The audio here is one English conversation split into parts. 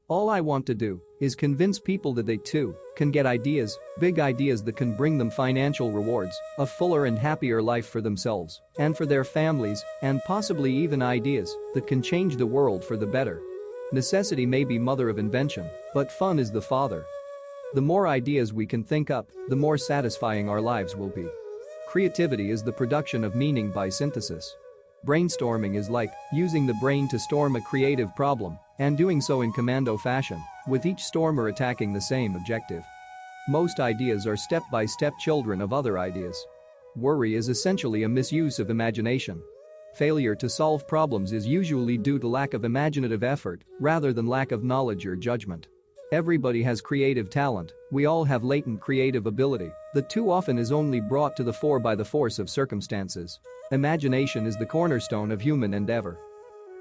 All I want to do is convince people that they too can get ideas, big ideas that can bring them financial rewards, a fuller and happier life for themselves and for their families, and possibly even ideas that can change the world for the better. Necessity may be mother of invention, but fun is the father. The more ideas we can think up, the more satisfying our lives will be. Creativity is the production of meaning by synthesis. Brainstorming is like using the brain to storm a creative problem and doing so in commando fashion, with each stormer attacking the same objective. Most ideas are step-by-step children of other ideas. Worry is essentially a misuse of imagination. Failure to solve problems is usually due to lack of imaginative effort rather than lack of knowledge or judgment. Everybody has creative talent, we all have latent creative ability that too often is only brought to the fore by the force of circumstances. Imagination is the cornerstone of human endeavor.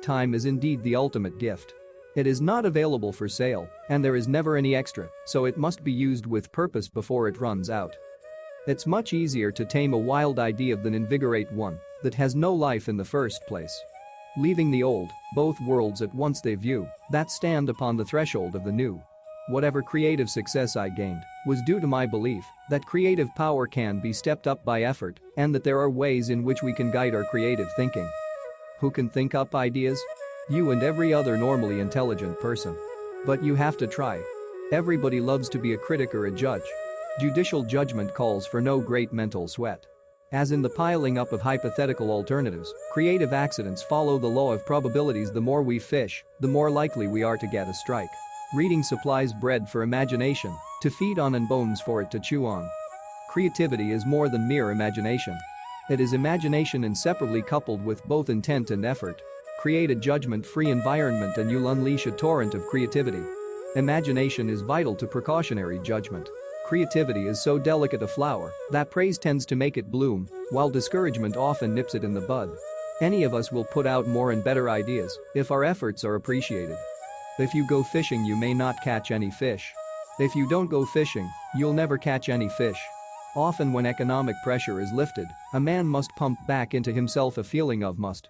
Time is indeed the ultimate gift. It is not available for sale, and there is never any extra, so it must be used with purpose before it runs out. It's much easier to tame a wild idea than invigorate one that has no life in the first place. Leaving the old, both worlds at once they view, that stand upon the threshold of the new. Whatever creative success I gained was due to my belief that creative power can be stepped up by effort and that there are ways in which we can guide our creative thinking. Who can think up ideas? You and every other normally intelligent person. But you have to try. Everybody loves to be a critic or a judge. Judicial judgment calls for no great mental sweat. As in the piling up of hypothetical alternatives, creative accidents follow the law of probabilities. The more we fish, the more likely we are to get a strike. Reading supplies bread for imagination to feed on and bones for it to chew on. Creativity is more than mere imagination. It is imagination inseparably coupled with both intent and effort. Create a judgment-free environment and you'll unleash a torrent of creativity. Imagination is vital to precautionary judgment. Creativity is so delicate a flower that praise tends to make it bloom, while discouragement often nips it in the bud. Any of us will put out more and better ideas if our efforts are appreciated. If you go fishing, you may not catch any fish. If you don't go fishing, you'll never catch any fish. Often when economic pressure is lifted, a man must pump back into himself a feeling of must.